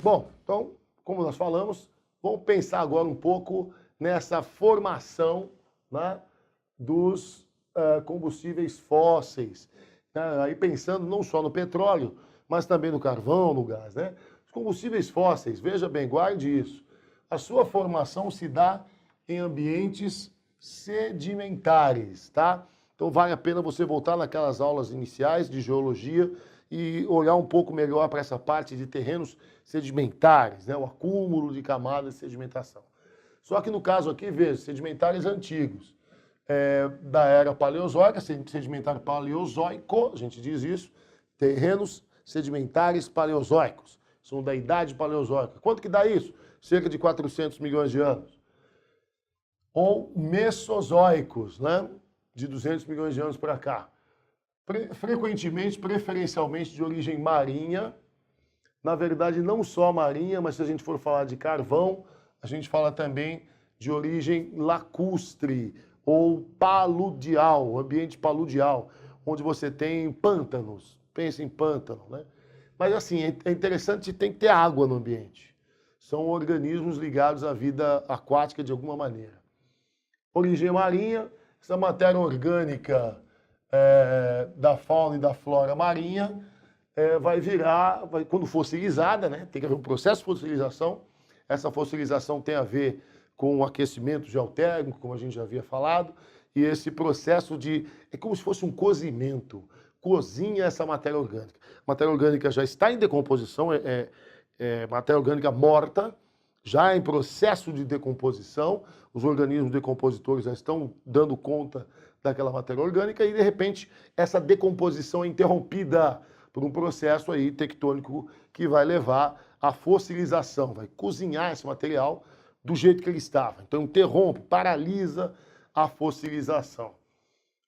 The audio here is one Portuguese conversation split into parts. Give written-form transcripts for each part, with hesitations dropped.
Bom, então, como nós falamos, vamos pensar agora um pouco nessa formação, né, dos combustíveis fósseis. Né? Aí pensando não só no petróleo, mas também no carvão, no gás. Né? Os combustíveis fósseis, veja bem, guarde isso. A sua formação se dá em ambientes sedimentares, tá? Então vale a pena você voltar naquelas aulas iniciais de geologia e olhar um pouco melhor para essa parte de terrenos sedimentares, né? O acúmulo de camadas de sedimentação. Só que no caso aqui, veja, sedimentares antigos, da era paleozoica, sedimentar paleozoico, a gente diz isso, terrenos sedimentares paleozoicos, são da idade paleozoica. Quanto que dá isso? Cerca de 400 milhões de anos. Ou mesozoicos, né? De 200 milhões de anos para cá. Frequentemente, preferencialmente de origem marinha. Na verdade, não só marinha, mas se a gente for falar de carvão, a gente fala também de origem lacustre ou paludial, ambiente paludial, onde você tem pântanos. Pensa em pântano, né? Mas assim, é interessante que tem que ter água no ambiente. São organismos ligados à vida aquática de alguma maneira. Origem marinha, essa matéria orgânica da fauna e da flora marinha vai virar, quando fossilizada, né? Tem que haver um processo de fossilização. Essa fossilização tem a ver com o aquecimento geotérmico, como a gente já havia falado, e esse processo é como se fosse um cozimento, cozinha essa matéria orgânica. A matéria orgânica já está em decomposição, matéria orgânica morta, já em processo de decomposição, os organismos decompositores já estão dando conta daquela matéria orgânica e, de repente, essa decomposição é interrompida por um processo aí tectônico que vai levar à fossilização, vai cozinhar esse material do jeito que ele estava. Então, interrompe, paralisa a fossilização.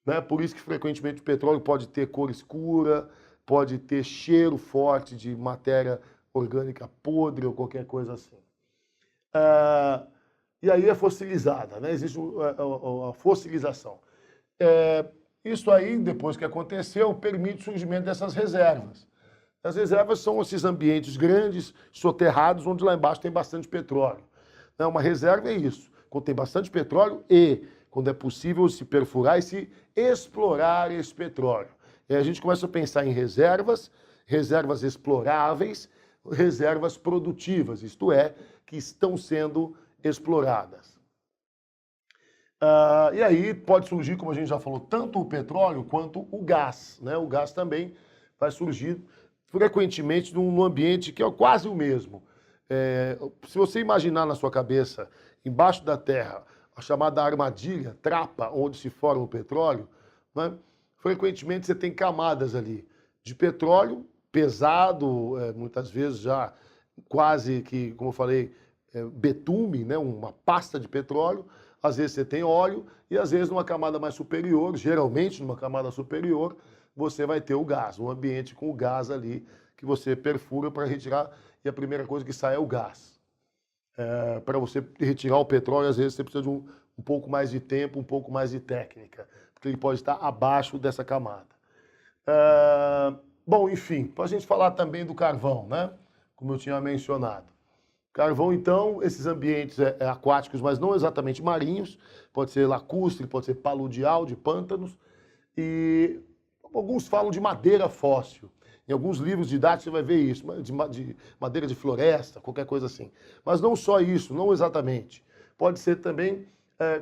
Né? Por isso que, frequentemente, o petróleo pode ter cor escura, pode ter cheiro forte de matéria orgânica podre ou qualquer coisa assim. E aí é fossilizada, né? Existe a fossilização. Isso aí, depois que aconteceu, permite o surgimento dessas reservas. As reservas são esses ambientes grandes, soterrados, onde lá embaixo tem bastante petróleo. Uma reserva é isso, quando tem bastante petróleo e quando é possível se perfurar e se explorar esse petróleo. E aí a gente começa a pensar em reservas, reservas exploráveis, reservas produtivas, isto é, que estão sendo exploradas. E aí pode surgir, como a gente já falou, tanto o petróleo quanto o gás. Né? O gás também vai surgir frequentemente num ambiente que é quase o mesmo. Se você imaginar na sua cabeça, embaixo da terra, a chamada armadilha, trapa, onde se forma o petróleo, né? Frequentemente você tem camadas ali de petróleo pesado, muitas vezes já quase que, como eu falei, betume, né? Uma pasta de petróleo. Às vezes você tem óleo e às vezes numa camada mais superior, geralmente numa camada superior, você vai ter o gás, um ambiente com o gás ali que você perfura para retirar e a primeira coisa que sai é o gás. Para você retirar o petróleo, às vezes você precisa de um pouco mais de tempo, um pouco mais de técnica, porque ele pode estar abaixo dessa camada. Bom, enfim, para a gente falar também do carvão, né? Como eu tinha mencionado. Carvão, então, esses ambientes aquáticos, mas não exatamente marinhos, pode ser lacustre, pode ser paludial, de pântanos, e alguns falam de madeira fóssil. Em alguns livros didáticos você vai ver isso, de madeira de floresta, qualquer coisa assim. Mas não só isso, não exatamente. Pode ser também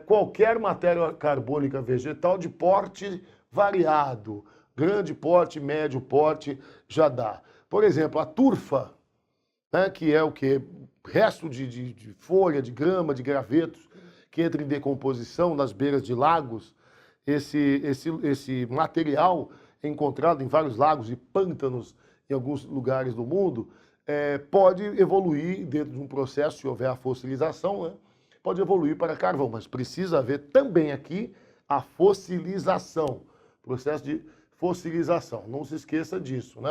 qualquer matéria carbônica vegetal de porte variado. Grande porte, médio porte, já dá. Por exemplo, a turfa, né, que é o quê? Resto de folha, de grama, de gravetos, que entra em decomposição nas beiras de lagos. Esse material encontrado em vários lagos e pântanos em alguns lugares do mundo, pode evoluir dentro de um processo, se houver a fossilização, né? Pode evoluir para carvão, mas precisa haver também aqui a fossilização, processo de fossilização. Não se esqueça disso, né?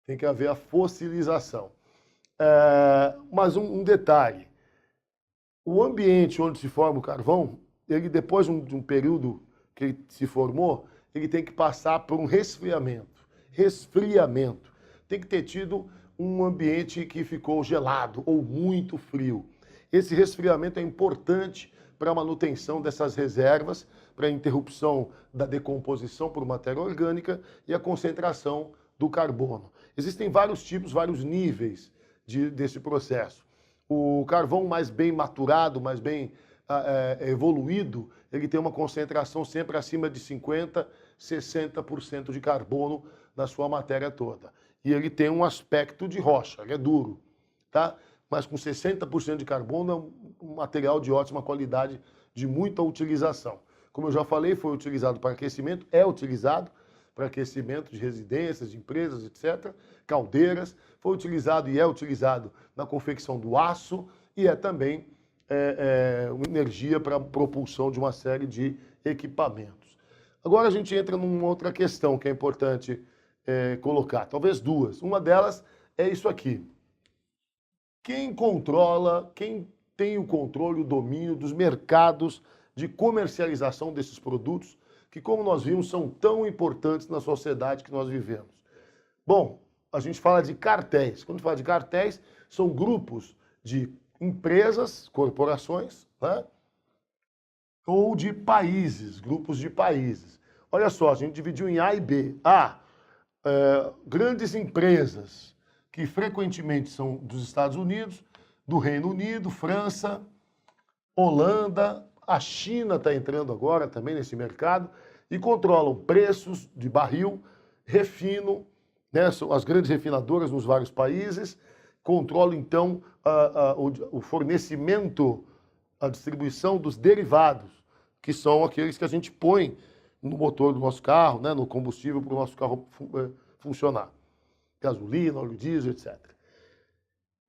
Tem que haver a fossilização. Mas um detalhe, o ambiente onde se forma o carvão, ele depois de um período que ele se formou, ele tem que passar por um resfriamento. Tem que ter tido um ambiente que ficou gelado ou muito frio. Esse resfriamento é importante para a manutenção dessas reservas, para a interrupção da decomposição por matéria orgânica e a concentração do carbono. Existem vários tipos, vários níveis desse processo. O carvão mais bem maturado, mais bem evoluído, ele tem uma concentração sempre acima de 50%, 60% de carbono na sua matéria toda. E ele tem um aspecto de rocha, ele é duro, tá? Mas com 60% de carbono é um material de ótima qualidade, de muita utilização. Como eu já falei, foi utilizado para aquecimento, é utilizado para aquecimento de residências, de empresas, etc. Caldeiras, foi utilizado e é utilizado na confecção do aço e é também uma energia para a propulsão de uma série de equipamentos. Agora a gente entra numa outra questão que é importante colocar, talvez duas. Uma delas é isso aqui. Quem controla, quem tem o controle, o domínio dos mercados de comercialização desses produtos, que, como nós vimos, são tão importantes na sociedade que nós vivemos? Bom, a gente fala de cartéis. Quando fala de cartéis, são grupos de empresas, corporações, né? Ou de países, grupos de países. Olha só, a gente dividiu em A e B. A, grandes empresas, que frequentemente são dos Estados Unidos, do Reino Unido, França, Holanda, a China está entrando agora também nesse mercado e controlam preços de barril, refino, né, são as grandes refinadoras nos vários países, controlam então o fornecimento, a distribuição dos derivados, que são aqueles que a gente põe no motor do nosso carro, né, no combustível para o nosso carro funcionar. Gasolina, óleo diesel, etc.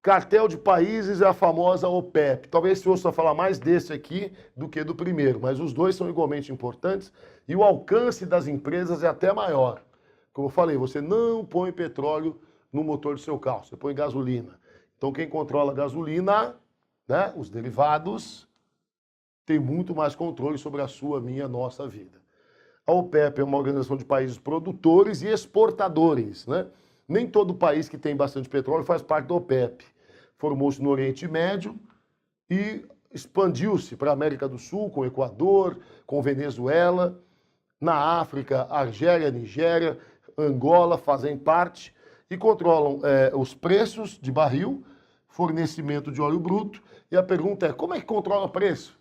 Cartel de países é a famosa OPEP. Talvez se ouça falar mais desse aqui do que do primeiro, mas os dois são igualmente importantes e o alcance das empresas é até maior. Como eu falei, você não põe petróleo no motor do seu carro, você põe gasolina. Então quem controla a gasolina, né, os derivados, tem muito mais controle sobre a sua, minha, nossa vida. A OPEP é uma organização de países produtores e exportadores, né? Nem todo país que tem bastante petróleo faz parte da OPEP. Formou-se no Oriente Médio e expandiu-se para a América do Sul, com o Equador, com Venezuela, na África, Argélia, Nigéria, Angola fazem parte e controlam os preços de barril, fornecimento de óleo bruto. E a pergunta é, como é que controla o preço?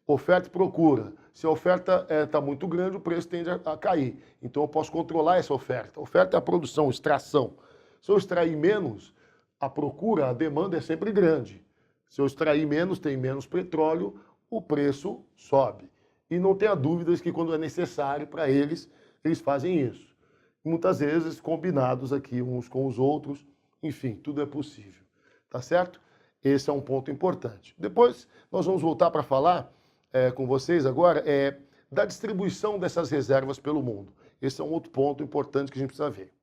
Oferta e procura. Se a oferta está muito grande, o preço tende a cair. Então eu posso controlar essa oferta. A oferta é a produção, a extração. Se eu extrair menos, a procura, a demanda é sempre grande. Se eu extrair menos, tem menos petróleo, o preço sobe. E não tenha dúvidas que quando é necessário para eles, eles fazem isso. Muitas vezes combinados aqui uns com os outros, enfim, tudo é possível. Tá certo? Esse é um ponto importante. Depois nós vamos voltar para falar com vocês agora da distribuição dessas reservas pelo mundo. Esse é um outro ponto importante que a gente precisa ver.